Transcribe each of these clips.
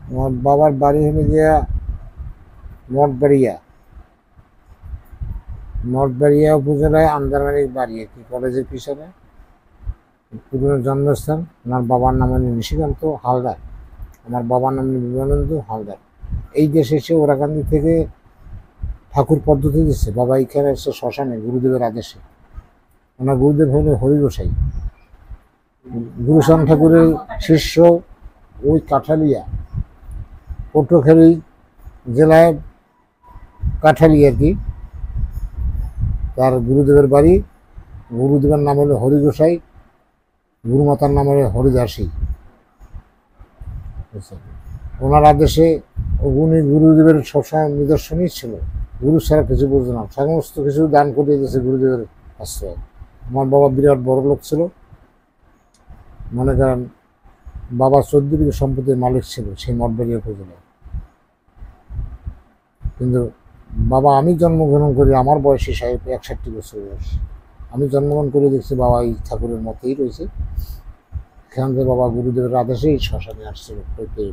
আমার বাবার বাড়ি হলো গিয়া মঠবাড়িয়া। মঠবাড়িয়া উপজেলায় আন্দারমানিক বাড়ি আর কি, কলেজের পিছনে পুরনো জন্মস্থান। আমার বাবার নাম হলো নিশিকান্ত হালদার, আমার বাবার নাম হলো বিবেকানন্দ হালদার। এই দেশে এসে ওরাকান্দি থেকে ঠাকুর পদ্ধতি দিচ্ছে। বাবা এখানে এসে শ্মশানে গুরুদেবের আদেশে। ওনার গুরুদেব হলো হরিগোসাই। গুরুশান ঠাকুরের শিষ্য ওই কাঠালিয়া, পটুয়াখালী জেলায় কাঠালি আর কি, তার গুরুদেবের বাড়ি। গুরুদেবের নাম হলো হরিগোসাই, গুরুমাতার নাম হলো হরিদাসী। ওনার আদেশে উনি গুরুদেবের সবসময় নিদর্শনই ছিল। গুরু ছাড়া কিছু বুঝতো না, সমস্ত কিছু দান করে দিয়েছে গুরুদেবের আশ্রয়। আমার বাবা বিরাট বড় লোক ছিল, মনে করেন বাবা 14 বিঘা সম্পত্তির মালিক ছিল সেই মঠবাড়িয়া উপজেলায়। কিন্তু বাবা, আমি জন্মগ্রহণ করি আমার বয়সী 61 বছর বয়স, আমি জন্মগ্রহণ করে দেখছি বাবা এই ঠাকুরের মতেই রয়েছে। এখান থেকে বাবা গুরুদেবের আদেশে এই শ্মশানে আসছিল।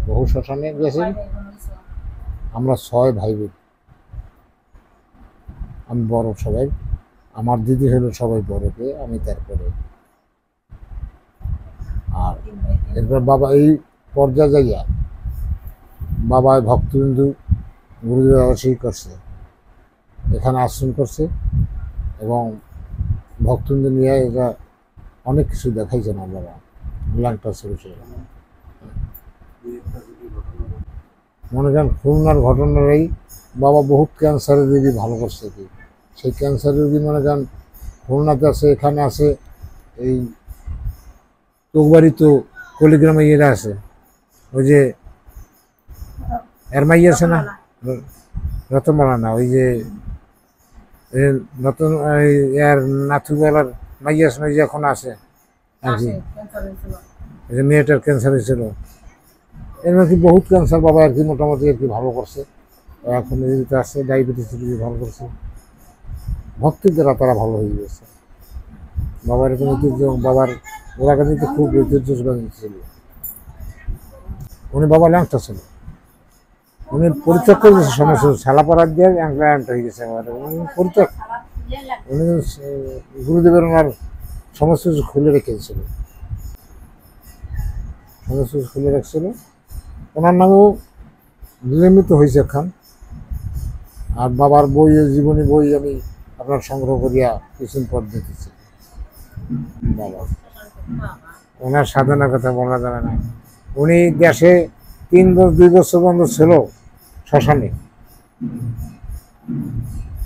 বহু শ্মশানে গেছেন। আমরা 6 ভাই বোন, আমি বড় সবাই। আমার দিদি হলো সবাই বড়কে, আমি তারপরে। আর এরপর বাবা এই পর্যায়ে যাইয়া বাবা ভক্তবিন্দু গুরুদেবের আদেশেই করছে, এখানে আশ্রম করছে এবং ভক্তবিন্দু নিয়ে এটা অনেক কিছু দেখাইছে না বাবা। ল্যাংটা ছিল মনে করেন খুলনার ঘটনাটাই বাবা বহুত ক্যান্সারের রোগী ভালো করছে কি। সেই ক্যান্সারের রোগী মনে করেন খুলনাতে আছে, এখানে আছে, এই তোকবাড়ি তো কলিগ্রামে ইয়েরা আছে, ওই যে এর মাই আছে না, রতনমালা না, ওই যে নতুন এর নাথুবেলার মাই আছে না, এখন আছে আর কি, যে মেয়েটার ক্যান্সার হয়েছিল। এর মধ্যে বহুত ক্যান্সার বাবা আর কি মোটামুটি আর কি ভালো করছে। এখন এদিকে আছে ডায়াবেটিস রোগী ভালো করছে, ভক্তির দ্বারা তারা ভালো হয়ে গেছে। বাবার এরকম ঐতিহ্য, বাবার ওরাকান্দিতে খুব ঐতিহ্যবাহী ছিল। উনি বাবা ল্যাংটা ছিল, উনি পরিত্যাগ করে দিয়েছে সমস্ত ছালাপাড়া দিয়ে ল্যাংটা হয়ে গেছে। উনি পরিত্যাগ, উনি গুরুদেবের ওনার সমস্ত কিছু খুলে রেখেছিল, সমস্ত কিছু খুলে রাখছিল। ওনার নামেও নির্মিত হয়েছে একখান। আর বাবার বই, জীবনী বই আমি আপনার সংগ্রহ করিয়া কিছুদিন পর দেখেছি। বাবা ওনার সাধনার কথা বলা যাবে না। উনি দেশে 2 বছর বন্ধ ছিল শ্মশানে,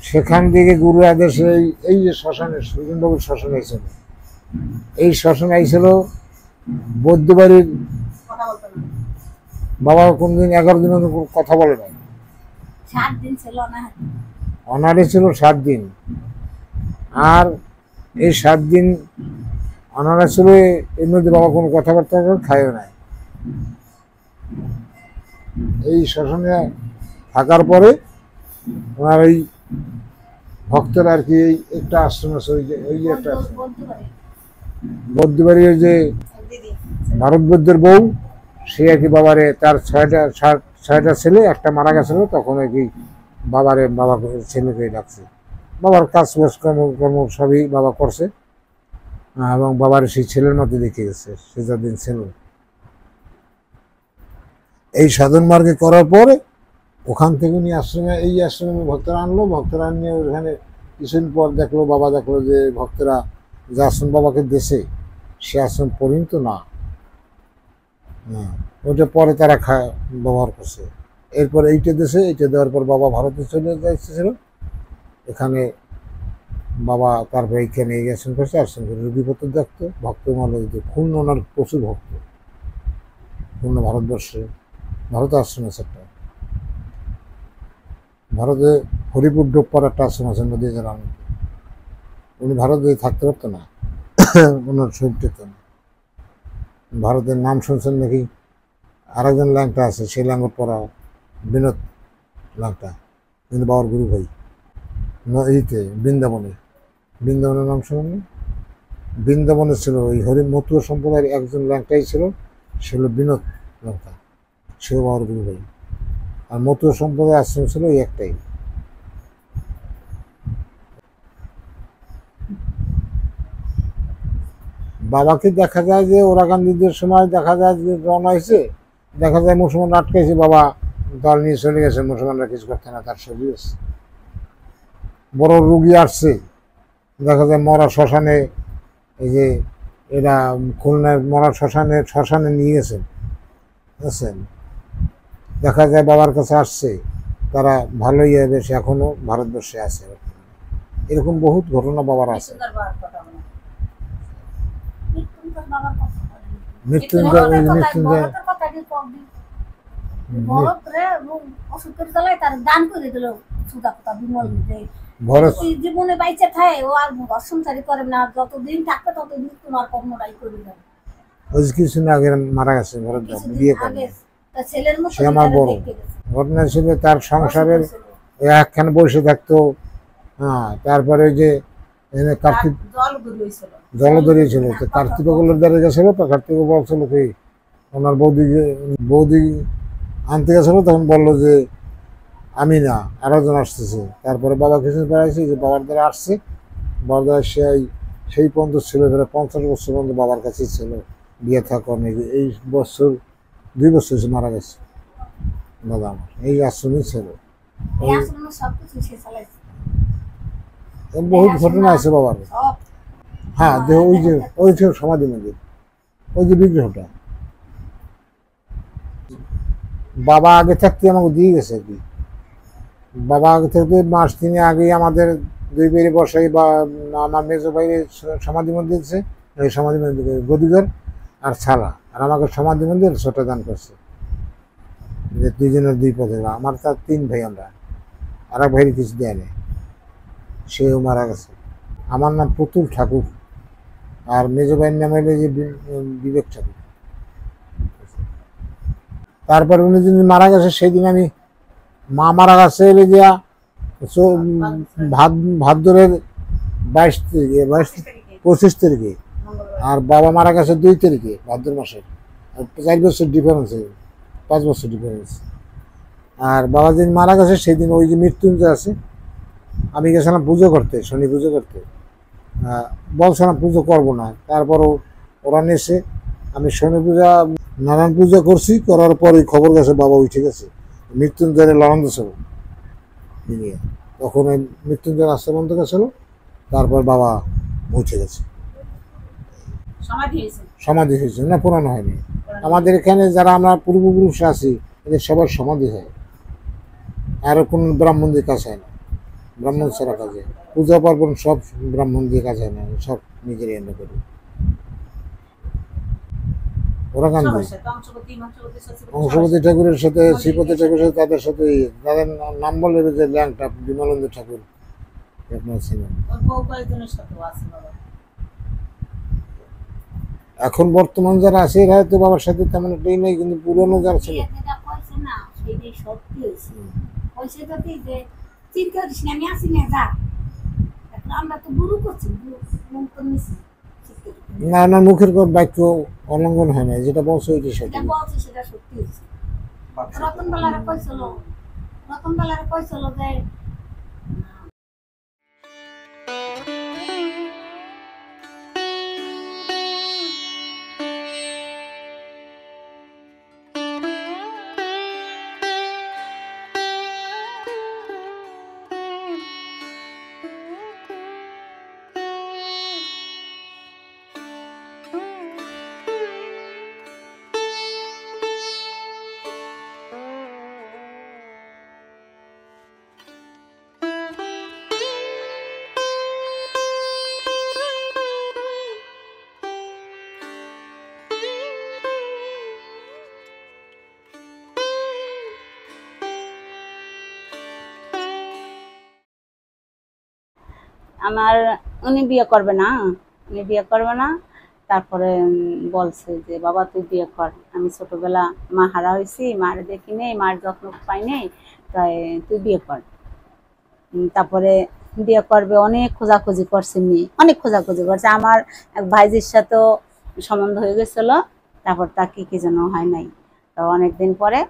সেখান থেকে গুরু আদেশে এই যে শ্মশানে সুজনবাবুর শ্মশান হয়েছিল, এই শ্মশানে আইছিল বৌদ্ধবাড়ির বাবা। কোনদিন 11 দিন কথা বলে নাই, অনারে ছিল 7 দিন। আর এই 7 দিন অনারা ছিল, এর মধ্যে বাবা কোনো কথাবার্তা খায়ও নাই। এই শ্মশানে থাকার পরে ওনার এই ভক্তরা আর কি একটা আশ্রম আছে, ওই যে একটা বৌদ্ধবাড়ির যে ভারত বৌদ্ধের বউ, সে আর কি বাবারে, তার 6টা ছেলে, একটা মারা গেছিল, তখন আর কি বাবারে বাবা ছেলেকে ডাকছে। বাবার কাজ কর্ম সবই বাবা করছে এবং বাবার সেই ছেলের মধ্যে দেখে গেছে সে যতদিন ছিল। এই সাধন মার্গে করার পরে ওখান থেকে উনি আশ্রমে, এই আশ্রমে ভক্তরা আনলো। ভক্তরা নিয়ে ওখানে কিছুদিন পর দেখলো, বাবা দেখলো যে ভক্তরা যে আশ্রম বাবাকে দেশে, সে আশ্রম পরিণত না। হ্যাঁ, ওইটা পরে তারা ব্যবহার করছে। এরপর এইটা দেশে, এইটা দেওয়ার পর বাবা ভারতে চলে যাচ্ছিল। এখানে বাবা তারপর এইখানে এই আশ্রম করছে, আশ্রম করে রুগীপত্র দেখতো, ভক্ত মাল খুলনা, ওনার প্রচুর ভক্ত খুলনা ভারতবর্ষে। ভারত আশ্রম আছে একটা, ভারতে হরিপুর ডোপ্পার একটা আশ্রম আছে নদী জেলা। উনি ভারতে থাকতে পারতো না, ওনার শরীরটা না। ভারতের নাম শুনছেন নাকি? আরেকজন ল্যাংটা আছে, সেই ল্যাঙ্গট পড়া বিনোদ ল্যাংটা, কিন্তু বাবার গুরু ভাই। এইতে বৃন্দাবনে, বৃন্দাবনের নাম শুনুন। বৃন্দাবনে ছিল ওই মতুয়া সম্প্রদায়ের একজন ল্যাংটাই ছিল, সে হল বিনোদ ল্যাংটা। সেও বাবার গুরু ভাই। আর মতুয়া সম্প্রদায় আশ্রম ছিল এই একটাই। বাবাকে দেখা যায় যে ওরা গান্ধীদের সময় দেখা যায় যে রওনা হয়েছে, দেখা যায় মুসলমান আটকাইছে, বাবা দল নিয়ে চলে গেছে, মুসলমানরা কিছু করতে না, তার শরীর আছে। বড় রুগী আসছে, দেখা যায় মরা শ্মশানে, এই যে এরা খুলনায় মরা শ্মশানে নিয়ে গেছেন, বুঝছেন। দেখা যায় বাবার কাছে আসছে, তারা ভালোই হবে, সে এখনো ভারতবর্ষে আছে। এরকম বহুত ঘটনা বাবার আছে। মৃত্যুঞ্জয় মৃত্যুঞ্জয় জীবনে বাইচে থাকে ও আর সংসারই করে না, যতদিন থাকবে ততদিন তোমার কর্মটাই করে যাবে। ওই কিছুদিন আগে মারা গেছে, বিয়ে করে। সে আমার বড় ঘটনা ছিল, তার সংসারের একখানে বসে থাকতো। হ্যাঁ, তারপরে যে কার্তিক জল ধরিয়েছিল, কার্তিক গোলের দ্বারা গেছিল, তো কার্তিক বলছিল কি ওনার বৌদি আনতে গেছিল, তখন বললো যে আমি না, আরো জন আসতেছে। তারপরে বাবা কিছু বেড়াইছে, যে বাবার দ্বারা আসছে, বাবার দ্বারা সেই পর্যন্ত ছিল, 50 বছর পর্যন্ত বাবার কাছেই ছিল, বিয়ে থাকা অনেক। এই বছর 2 বছর মারা গেছে দাদা আমার, এই আশ্রমই ছিল। বহুত ঘটনা আছে বাবার। হ্যাঁ, ওই যে সমাধি মন্দির, ওই যে বিগ্রহটা বাবা আগে থাকতে আমাকে দিয়ে গেছে আর কি। বাবা আগে থাকতে মাস 3 আগেই আমাদের 2 বেড়ে বসাই, বা আমার মেজো ভাইয়ের সমাধি মন্দির আছে, ওই সমাধি মন্দির গদিঘর আর ছালা, আর আমাকে সমাধি মন্দির ছোট দান করছে, যে 2 জনের 2 পথে। আমার তার 3 ভাই, আমরা আর এক ভাইয়ের কিছু দেয় নেই, সেও মারা গেছে। আমার নাম পুতুল ঠাকুর, আর মেজো ভাইয়ের নাম হলো যে বিবেক ঠাকুর। তারপর উনি যেদিন মারা গেছে, সেই দিন আমি, মা মারা গেছে এলে গিয়া ভাদ্রের 22 তারিখে, 25 তারিখে, আর বাবা মারা গেছে 2 তারিখে ভাদ্র মাসের। 4 বছর ডিফারেন্স, 5 বছর ডিফারেন্স। আর বাবা যেদিন মারা গেছে সেদিন ওই যে মৃত্যুঞ্জয় আছে, আমি গেছিলাম পুজো করতে, শনি পুজো করতে। বলছিলাম পুজো করবো না, তারপরও ওরা নেছে। আমি শনি পূজা নারায়ণ পূজা করছি, করার পরে খবর গেছে বাবা উঠে গেছে। মৃত্যুঞ্জয়ের লড়ান ছিল, তখন ওই মৃত্যুঞ্জয়ের আশ্রম বন্ধ গেছিল, তারপর বাবা উঠে গেছে। সমাধি হয়েছে না, পুরানো হয়নি। আমাদের এখানে যারা আমরা পূর্বপুরুষ আছি, এদের সবার সমাধি হয়, আর কোন ব্রাহ্মণ দিয়ে কাজ হয় না। ব্রাহ্মণ ছাড়া কাজে পূজা পার্বণ সব ব্রাহ্মণ দিয়ে কাজ হয় না, সব নিজেরই এনে করি। ওরা গান্ধী অংশপতি ঠাকুরের সাথে, শ্রীপতি ঠাকুরের সাথে, তাদের সাথে, তাদের নাম বলে যে ল্যাংটা বিমলেন্দ্র ঠাকুর ছিলেন। এখন বর্তমান যারা আছে এরা হয়তো বাবার সাথে তেমন একটাই নেই, কিন্তু পুরনো যারা ছিল না, না, মুখের বাক্য অলঙ্ঘন হয় না, যেটা বলছো ওইটি সত্যি। রতনবেলারে কইছিল যে আমার উনি বিয়ে করবে না, তারপরে বলছে যে বাবা তুই বিয়ে কর, আমি ছোটবেলা মা হারা হয়েছি, মার দেখি নেই, মার যত্ন পাই নেই, তাই তুই বিয়ে কর। তারপরে বিয়ে করবে, অনেক খোঁজাখুঁজি করছে, মেয়ে অনেক খোঁজাখুঁজি করছে। আমার এক ভাইজির সাথেও সম্বন্ধ হয়ে গেছিল, তারপর তাকে কি যেন হয় নাই। তো অনেকদিন পরে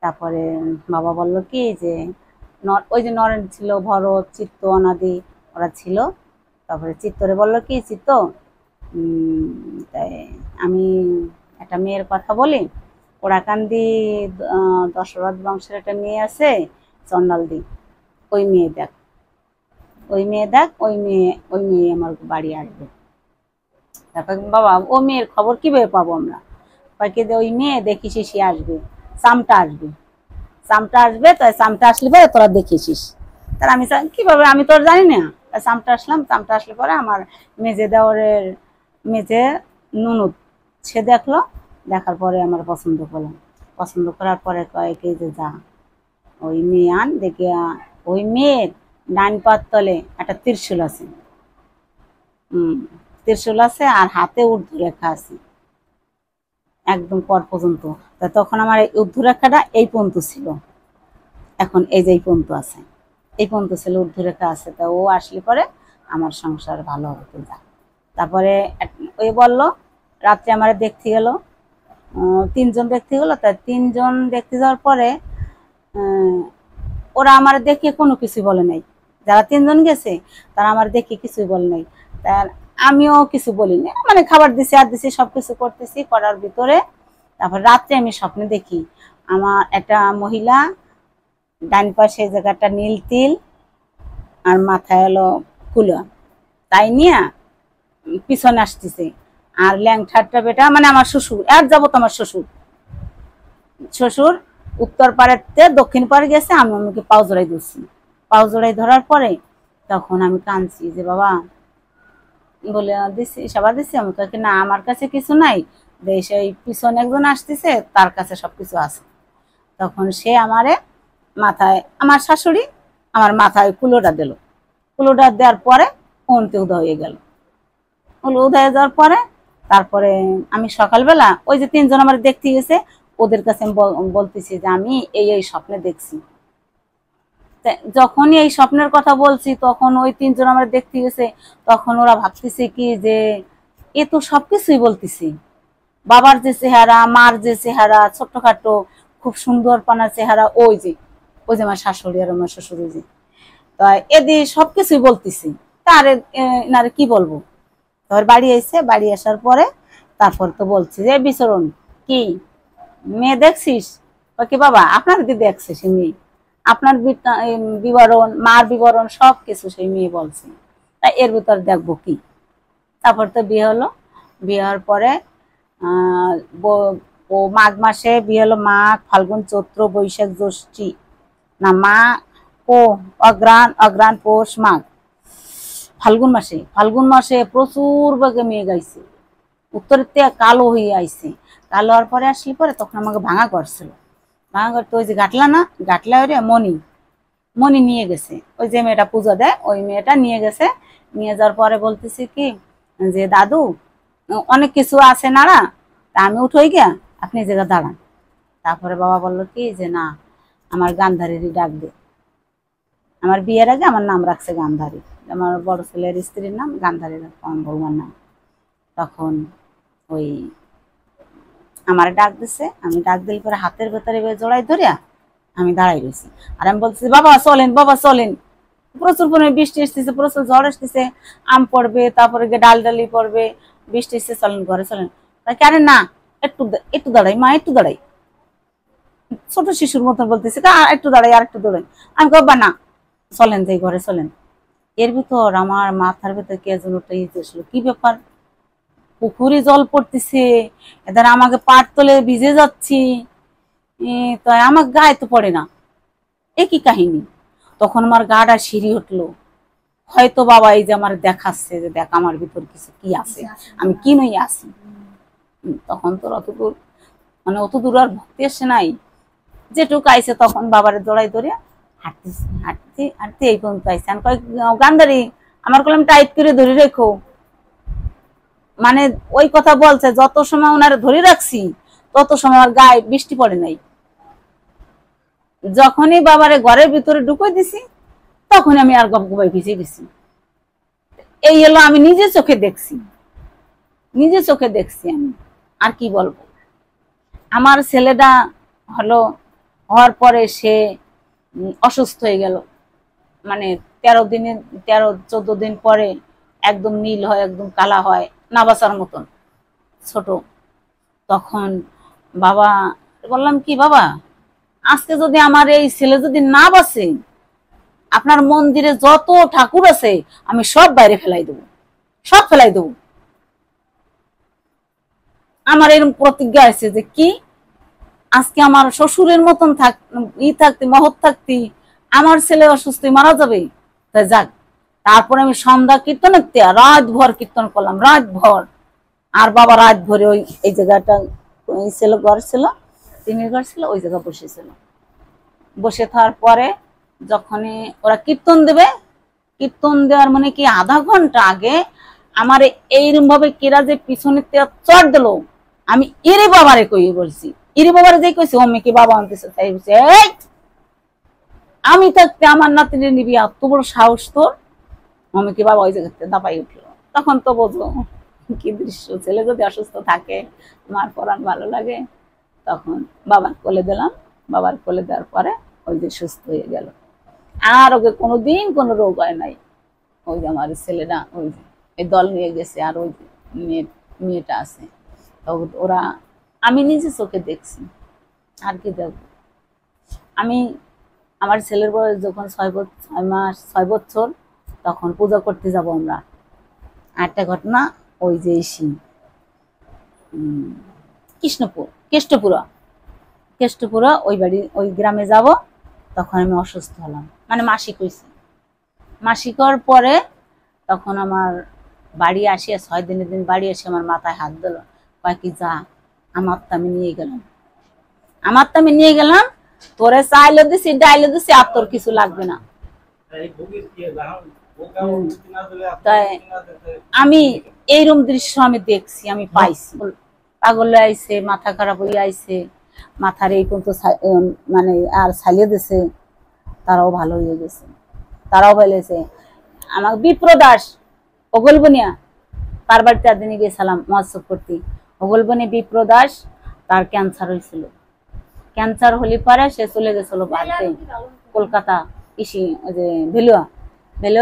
তারপরে বাবা বলল কি যে ওই যে নরেন ছিল, ভরত, চিত্ত, অনাদি ওরা ছিল। তারপরে চিত্তরে বলল কি, চিত্ত তাই আমি একটা মেয়ের কথা বলি, ওরাকান্দি দশরথ বংশের একটা মেয়ে আছে চন্ডালদি, ওই মেয়ে দেখ, ওই মেয়ে দেখ, ওই মেয়ে আমার বাড়ি আসবে। তারপর বাবা ও মেয়ের খবর কিভাবে পাবো আমরা? ওই মেয়ে দেখিস সে আসবে, চামটা আসবে, চামটা আসবে, তাই চামটা আসলে পরে তোরা দেখিস। তার আমি কিভাবে, আমি তোর জানি না। চামটা আসলাম, চামটা আসলে পরে আমার মেজে দেওয়ারের মেজে ননদ সে দেখলো, দেখার পরে আমার পছন্দ করলাম, পছন্দ করার পরে কয়েক যে যা ওই মেয়ে আন দেখে। ওই মেয়ের ডান পাত তলে একটা ত্রিশূল আছে, ত্রিশূল আছে আর হাতে ঊর্ধ্ব রেখা আছে একদম পর পর্যন্ত। তা তখন আমার এই ঊর্ধ্ব রেখাটা এই পর্যন্ত ছিল, এখন এই যে এই পর্যন্ত আছে, এই পর্যন্ত ছিল, ঊর্ধ্ব রেখা আছে। তা ও আসলে পরে আমার সংসার ভালো হতে যা। তারপরে ওই বলল রাত্রে আমার দেখতে গেল, 3 জন দেখতে গেল। তা 3 জন দেখতে যাওয়ার পরে ওরা আমার দেখে কোনো কিছু বলে নাই, যারা 3 জন গেছে তারা আমার দেখে কিছুই বলে নাই। তার আমিও কিছু বলিনি, মানে খাবার দিছি আর দিছি, সবকিছু করতেছি করার ভিতরে। তারপর রাত্রে আমি স্বপ্নে দেখি আমার একটা মহিলা ডান পাশে জায়গাটা নীল তিল আর মাথায় হলো কুলা, তাই নিয়ে পিছনে আসতেছে। আর ল্যাংঠারটা বেটা মানে আমার শ্বশুর, আর যাবো তো আমার শ্বশুর, শ্বশুর উত্তর পাড়েতে দক্ষিণ পাড়ে গেছে, আমি আমাকে পাও জোড়াই ধরছি। পাও জোড়াই ধরার পরে তখন আমি কাঁদছি যে বাবা বলে দিছি, সবার দিছি। আমি কাকে না, আমার কাছে কিছু নাই, সেই পিছনে একজন আসতেছে তার কাছে সবকিছু আছে। তখন সে আমারে মাথায়, আমার শাশুড়ি আমার মাথায় কুলোটা দিল, কুলোটা দেওয়ার পরে অন্তে উদয় হয়ে গেল। উদয় যাওয়ার পরে তারপরে আমি সকালবেলা ওই যে 3 জন আমার দেখতে গেছে ওদের কাছে আমি বলতেছি যে আমি এই এই স্বপ্নে দেখছি। যখনই এই স্বপ্নের কথা বলছি তখন ওই 3 জন আমার দেখতে গেছে, তখন ওরা ভাবতেছে কি যে এ তো সবকিছুই বলতেছি, বাবার যে চেহারা, মার যে চেহারা, ছোট্টখাটো খুব সুন্দর পানার চেহারা, ওই যে আমার শাশুড়ি আর আমার শ্বশুর, যে তাই এদি সবকিছুই বলতেছি। তার এনারে কি বলবো? তারপর বাড়ি এসে, বাড়ি আসার পরে তারপর তো বলছি যে বিচরণ কি মেয়ে দেখছিস? কি বাবা আপনার দিদি দেখছে সে মেয়ে, আপনার বিবরণ, মার বিবরণ সবকিছু সেই মেয়ে বলছে, তাই এর ভিতর দেখবো কি। তারপর তো বিয়ে হলো, বিয়ে হওয়ার পরে ও মাঘ মাসে বিয়ে হলো, মাঘ ফাল্গুন চৈত্র বৈশাখ জ্যৈষ্ঠী না মা ও অগ্রাণ, অগ্রাণ পৌষ মাঘ, ফাল্গুন মাসে প্রচুর বেগে মেয়ে গাইছে, উত্তরের থেকে কালো হয়ে আইছে। কালো হওয়ার পরে আসলে পরে তখন আমাকে ভাঙা করছিল, ভাঙা করতে ওই যে গাটলা না, গাটলা ওরে মনি নিয়ে গেছে, ওই যে মেয়েটা পুজো দেয় ওই মেয়েটা নিয়ে গেছে। নিয়ে যাওয়ার পরে বলতেছি কি যে দাদু অনেক কিছু আছে নাড়া, তা আমি উঠোই গিয়া আপনি জায়গা দাঁড়ান। তারপরে বাবা বললো কি যে না আমার গান্ধারীরই ডাক দে। আমার বিয়ের আগে আমার নাম রাখছে গান্ধারী, আমার বড় ছেলের স্ত্রীর নাম গান্ধারী বৌমার নাম। তখন ওই আমার ডাক দিছে, আমি ডাক দিলে পরে হাতের ভেতরে জড়াই ধরিয়া আমি দাঁড়াই রয়েছি। আর আমি বলছি বাবা চলেন, বাবা চলেন, প্রচুর পরিমাণে বৃষ্টি আসতেছে, প্রচুর ঝড় আসতেছে, আম পড়বে, তারপরে ডাল ডালি পড়বে, বৃষ্টি আসছে, চলেন ঘরে চলেন। আরে না একটু একটু দাঁড়াই মা, একটু দাঁড়াই, ছোট শিশুর মতন বলতেছে একটু দাঁড়াই, আর একটু দাঁড়াই। আমি কবা না চলেন যাই ঘরে চলেন। এর ভিতর আমার মাথার ভেতর কে যেন ওটা আসলো, কি ব্যাপার, পুকুরে জল পড়তেছে, এদের আমাকে পাট তলে ভিজে যাচ্ছি, তাই আমার গায়ে তো পড়ে না, একই কাহিনী। তখন আমার গাটা সিঁড়ি উঠলো, হয়তো বাবা এই যে আমার দেখাচ্ছে যে দেখ আমার ভিতর কিছু কি আছে, আমি কি নই আছি। তখন তোর অতদূর মানে অতদূর আর ভক্তি এসে নাই, যেটুকু আইছে তখন বাবারে জড়াই ধরে হাঁটতেছি, হাঁটতে হাঁটতে এই পর্যন্ত আইসে। আমি কয়েক গান্ধারী আমার কলম টাইট করে ধরে রেখো, মানে ওই কথা বলছে যত সময় ওনারে ধরে রাখছি তত সময় আমার গায়ে বৃষ্টি পড়ে নাই। যখনই বাবারে ঘরের ভিতরে ঢুকে দিছি তখন আমি আর গপগপাই ভিজে গেছি। এই হলো আমি নিজে চোখে দেখছি, নিজে চোখে দেখছি আমি, আর কি বলবো। আমার ছেলেটা হলো হওয়ার পরে সে অসুস্থ হয়ে গেল, মানে 13-14 দিন পরে একদম নীল হয়, একদম কালা হয়, না বাঁচার মতন ছোট। তখন বাবা বললাম কি বাবা, আজকে যদি আমার এই ছেলে যদি না বাঁচে, আপনার মন্দিরে যত ঠাকুর আছে আমি সব বাইরে ফেলাই দেবো, সব ফেলাই দেবো। আমার এরকম প্রতিজ্ঞা আছে যে কি আজকে আমার শ্বশুরের মতন থাকতে মহৎ থাকতে আমার ছেলে অসুস্থ মারা যাবে, তাই যাক। তারপরে আমি সন্ধ্যা কীর্তন রাত ভর কীর্তন করলাম, রাত ভর। আর বাবা রাত ভরে ওই এই জায়গাটা ছিল, ঘর ছিল, টিনের ঘর ছিল, ওই জায়গা বসেছিল। বসে থাকার পরে যখনই ওরা কীর্তন দেবে, কীর্তন দেওয়ার মানে কি আধা ঘন্টা আগে আমার এইরকম ভাবে কেরা যে পিছনে চট দিল, আমি এরে বাবারে কই বলছি, এরে বাবারে যে কইছি অম্মি কি বাবা আনতেছে, তাই বলছে এই আমি থাকতে আমার নাতিরে নিবি, এত বড় সাহস তোর। অম্মি কি বাবা ওই জায়গাতে দাপাই উঠলো। তখন তো বোঝো কি দৃশ্য, ছেলে যদি অসুস্থ থাকে মার পরাণ ভালো লাগে। তখন বাবার কোলে দিলাম, বাবার কোলে দেওয়ার পরে ওই যে সুস্থ হয়ে গেল, আর ওকে কোনোদিন কোনো রোগ হয় নাই। ওই যে আমার ছেলেরা ওই এই দল নিয়ে গেছে, আর ওই মেয়েটা আছে, ওরা আমি নিজে চোখে দেখছি। আর কি দেখব, আমি আমার ছেলের বয়স যখন 6 বছর তখন পূজা করতে যাব আমরা। আরেকটা ঘটনা, ওই যে কেষ্টপুরা ওই বাড়ি ওই গ্রামে যাব, তখন আমি অসুস্থ হলাম, মানে মাসিক হয়েছি। মাসিক হওয়ার পরে তখন আমার বাড়ি আসিয়া 6 দিনের দিন বাড়ি এসে আমার মাথায় হাত দিল, কয় কি যা আমার তো আমি নিয়ে গেলাম, তোরে চাইলে দিছি ডাইলে দিছি, আর তোর কিছু লাগবে না। তাই আমি এইরকম দৃশ্য আমি দেখছি, আমি পাইছি। পাগল আইছে, মাথা খারাপ হয়ে আইছে, মাথার এই পর্যন্ত মানে আর ছালিয়ে দিছে, তারাও ভালো হয়ে গেছে, তারাও বলেছে। আমার বিপ্রদাস ওগলবনিয়া, তার বাড়িতে একদিনে গিয়েছিলাম মহোৎসব করতে। ওগলবনি বিপ্রদাস, তার ক্যান্সার হয়েছিল। ক্যান্সার হলে পরে সে চলে গেছিল বাড়িতে, কলকাতা ভেলুয়া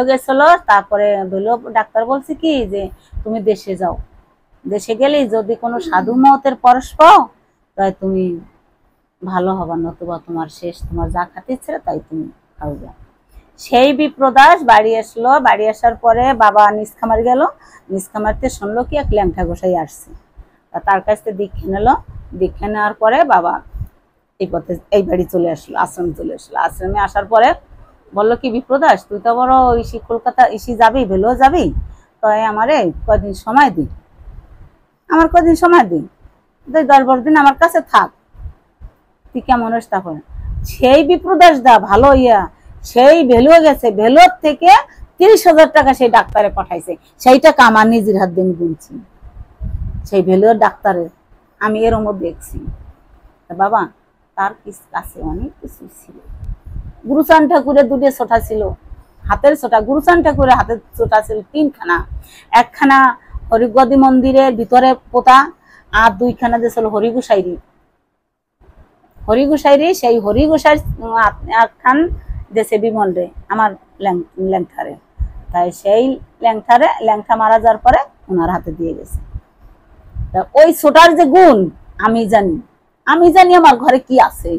গেছিল। তারপরে ভেলুয়া ডাক্তার বলছে কি যে তুমি দেশে যাও, দেশে গেলে যদি কোনো সাধু মহতের পরশ পাও তাই তুমি ভালো হবা, নতুবা তোমার শেষ, তোমার যা খাতে ইচ্ছে তাই তুমি খাওয়া। সেই বিপ্রদাস বাড়ি আসলো, বাড়ি আসার পরে বাবা নিষ্খামার গেল, নিষ্খামারতে শুনলো কি এক ল্যাংটা গোসাই আসছে, তার কাছ থেকে দীক্ষা নিল। দীক্ষা নেওয়ার পরে বাবা এই পথে এই বাড়ি চলে আসলো, আশ্রমে চলে আসলো। আশ্রমে আসার পরে বললো কি বিপ্রদাস তুই তো বড় কলকাতা যাবি, ভেলুয়া যাবি, তো আমারে কয়দিন সময় দি, আমার কয়দিন সময় দি, 10-12 দিন আমার কাছে থাক, তুই কেমন হস। তখন সেই বিপ্রদাস দা ভালো সেই ভেলুয়া গেছে, ভেলুয়ার থেকে 30,000 টাকা সেই ডাক্তারে পাঠাইছে, সেই টাকা আমার নিজের হাত দিয়ে গুনছি, সেই ভেলুয়ার ডাক্তারের আমি এর মধ্যে দেখছি। বাবা তার কাছে অনেক কিছু ছিল। গুরুচান ঠাকুরের 2 ছোটা ছিল, হাতের ছোটা। গুরুচান ঠাকুরের হাতের ছোটা ছিল 3খানা, একখানা হরিগদি মন্দিরের ভিতরে পোতা, আর 2খানা যে ছিল হরিগোসাইরি। সেই হরিগোসাই একখান দেশে বিমল রে আমার ল্যাংঠারে, তাই সেই ল্যাংঠা মারা যাওয়ার পরে ওনার হাতে দিয়ে গেছে। তা ওই ছোটার যে গুণ আমি জানি আমার ঘরে কি আছে।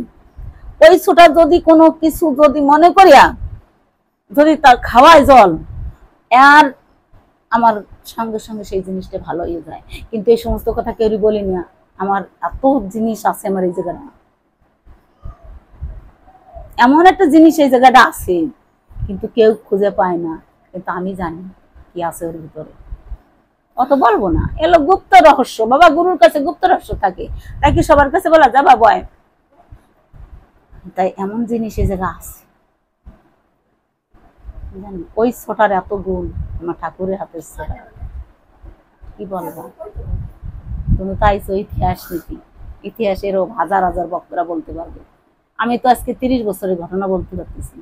ওই ছোটা যদি কোনো কিছু যদি মনে করিয়া যদি তার খাওয়ায় জল, আর আমার সঙ্গে সঙ্গে সেই জিনিসটা ভালো হয়ে যায়। কিন্তু এই সমস্ত কথা কেউই বলি না, আমার এত জিনিস আছে আমার এই জায়গাটা, এমন একটা জিনিস এই জায়গাটা আছে, কিন্তু কেউ খুঁজে পায় না, কিন্তু আমি জানি কি আছে ওর ভিতরে। অত বলবো না, এলো গুপ্ত রহস্য। বাবা গুরুর কাছে গুপ্ত রহস্য থাকে, তাই কি সবার কাছে বলা যাবা বয়? তাই এমন জিনিস এই জায়গা আছে, জানি ওই ছোটার এত গুণ আমার ঠাকুরের হাতের ছোটা, কি বলবো। তুমি তাইছো ইতিহাস নীতি, ইতিহাসেরও হাজার হাজার বক্তারা বলতে পারবে। আমি তো আজকে 30 বছরের ঘটনা বলতে পারতেছি,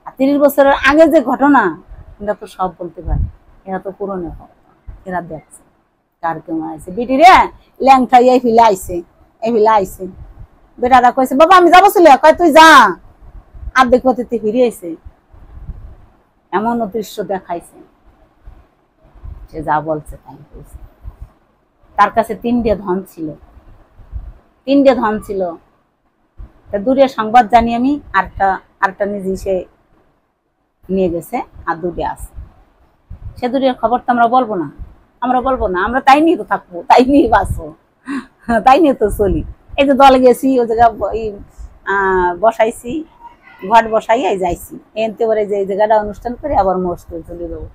আর 30 বছরের আগে যে ঘটনা এরা তো সব বলতে পারে, এরা তো পুরনো, এরা দেখছে কার কেমন আছে। বিটি রে ল্যাংটা ফিলে আইছে, এই বেলা আইছে বেটারা কইছে বাবা আমি যাবো ছিল কয় তুই যা আর দেখো তুই ফিরে আইছে এমন দৃশ্য দেখাইছে সে যা বলছে তাই বলছে তার কাছে 3টে ধন ছিল 3টে ধন ছিল তা দূরে সংবাদ জানি আমি আরেকটা নিজে সে নিয়ে গেছে আর 2টে আছে সে দূরের খবর তো আমরা বলবো না আমরা তাই নিয়ে তো থাকবো তাই নিয়ে বাঁচবো তাই নিয়ে তো চলি এই যে দলে গেছি ওই জায়গা বসাইছি ঘট বসাইয়াই যাইছি এনতে করে যে এই জায়গাটা অনুষ্ঠান করে আবার মস্ত চলে যাবো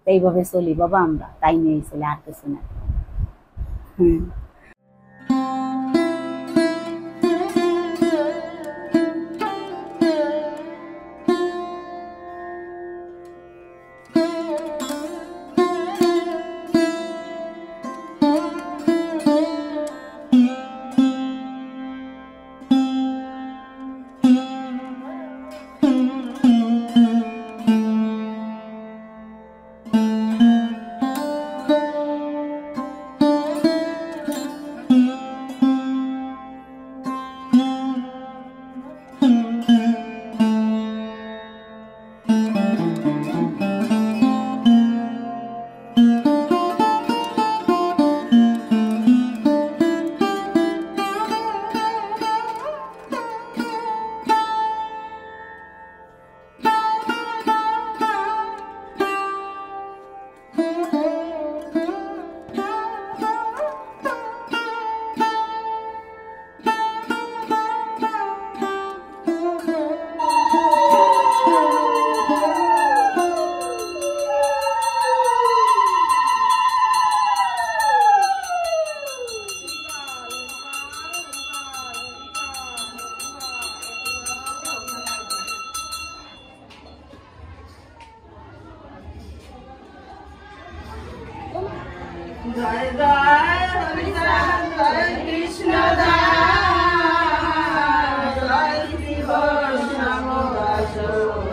এইভাবে চলি বাবা আমরা তাই নিয়েই চলি আর কিছু না জয় জয় হরিরাম জয় কৃষ্ণ দাস জয় শিব শ্যাম দাস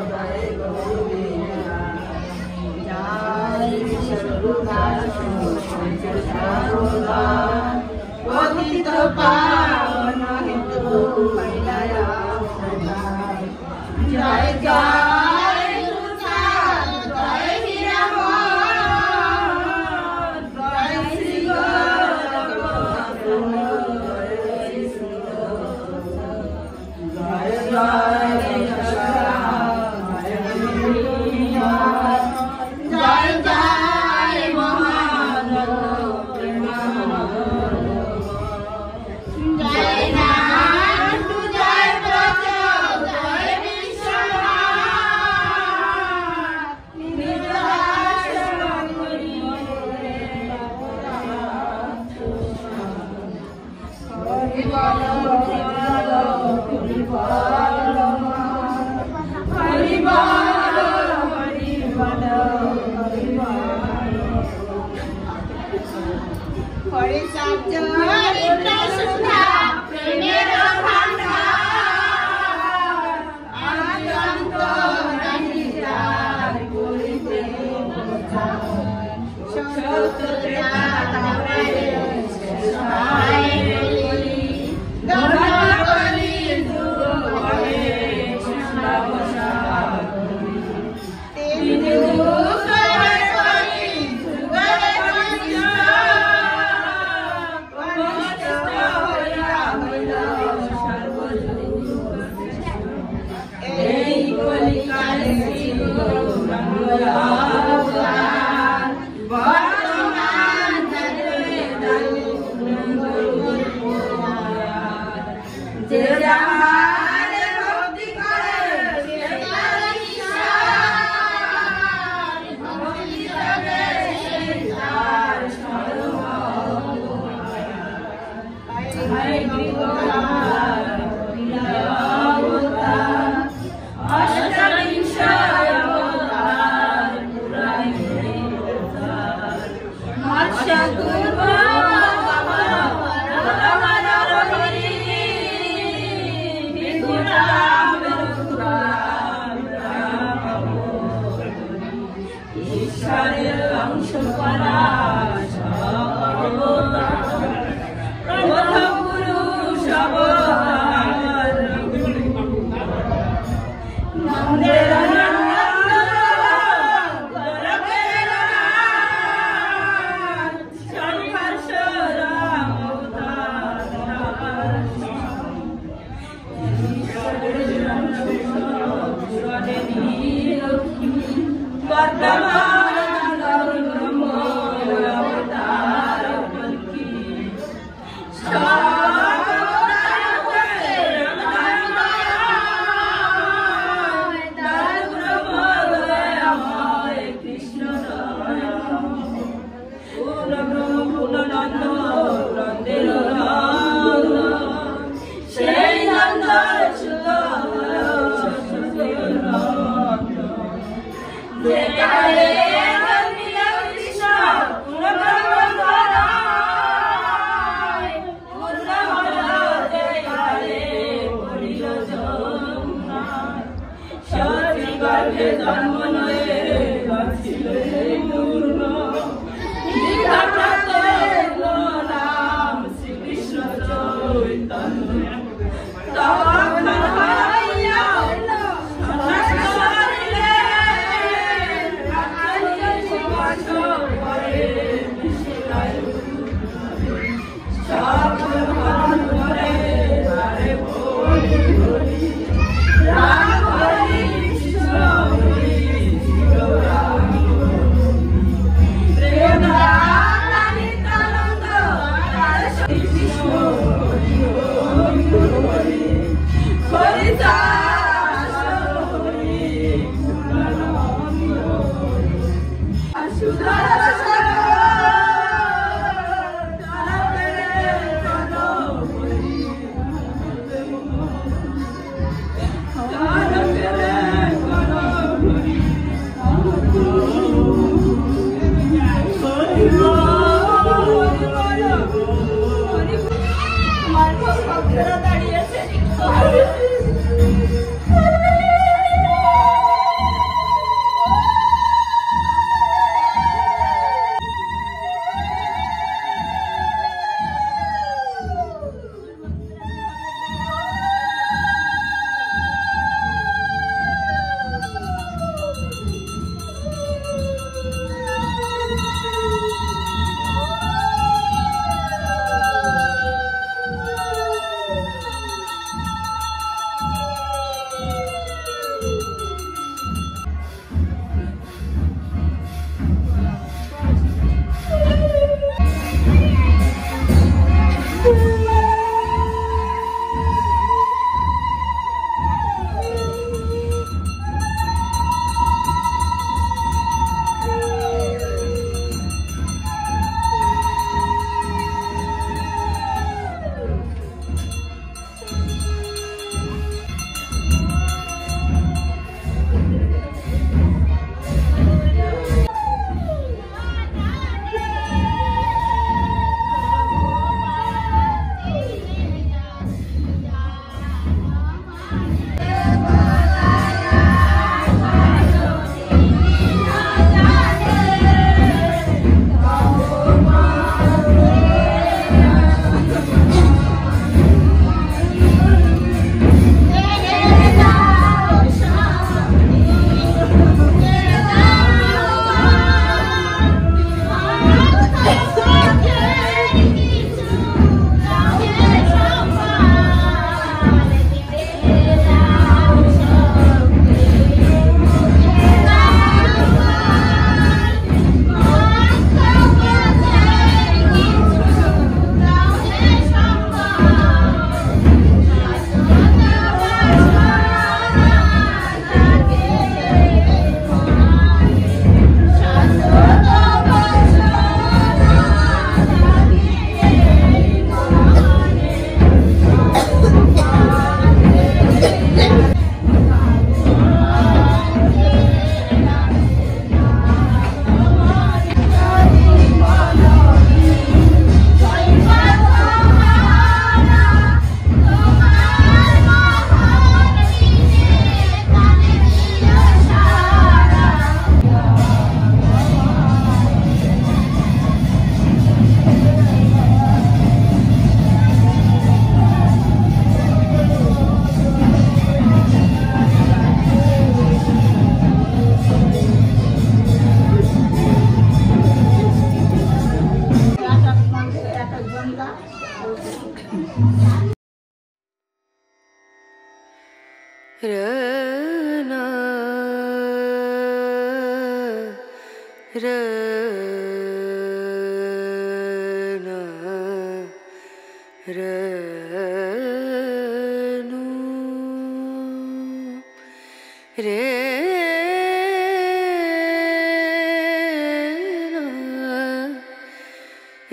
জয় গোবিন্দ জয় সরুদাস সঞ্চসারদা পতিত পাবন হিতু মঙ্গলা জয় জয় रना रनु रे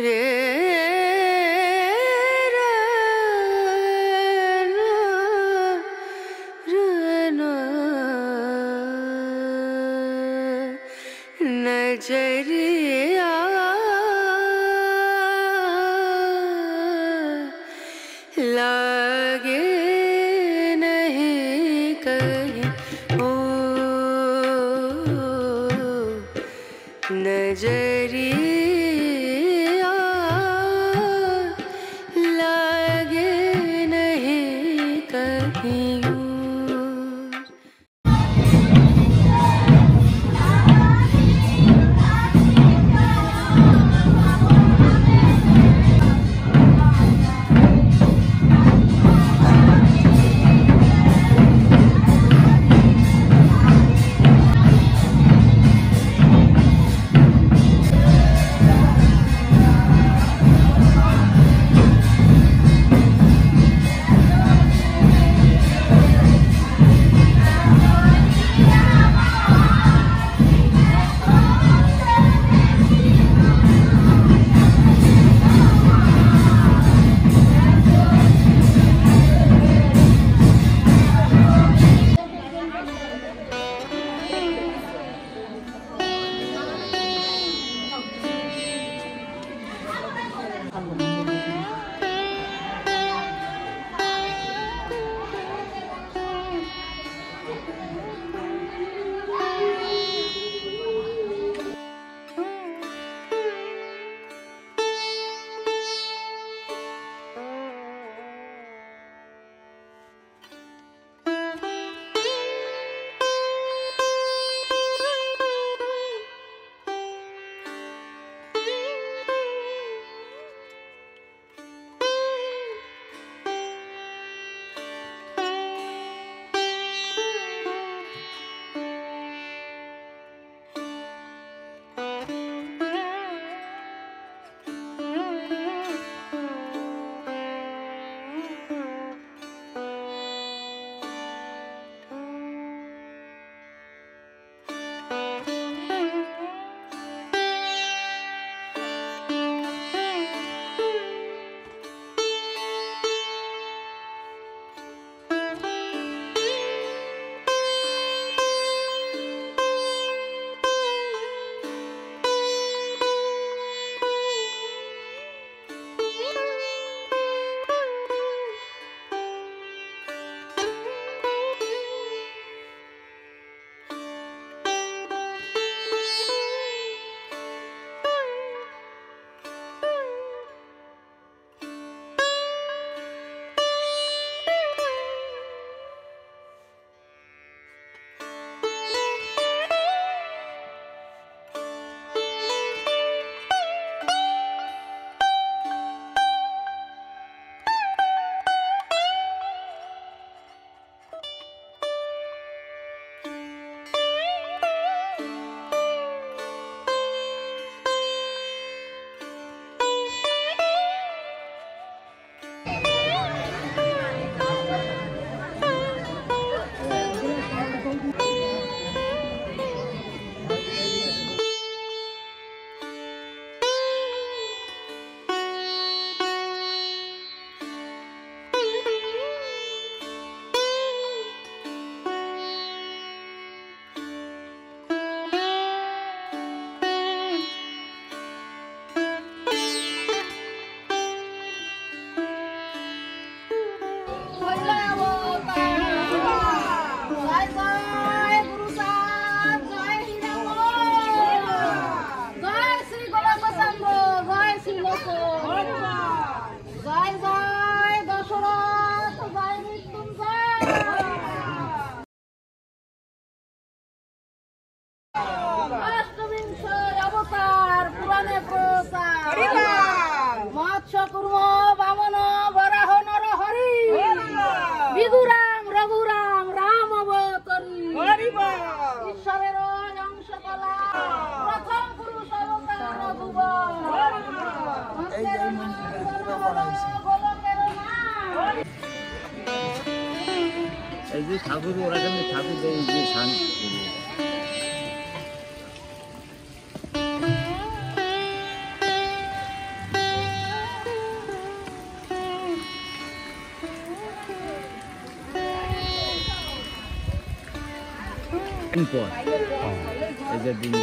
रे नजरिया लागे नहीं कहीं ओ नजरिया लागे नहीं कहीं এই যে ঠাকুর ওরা কেমনি ঠাকুর দেয় এই যে শান পর এই যে দিন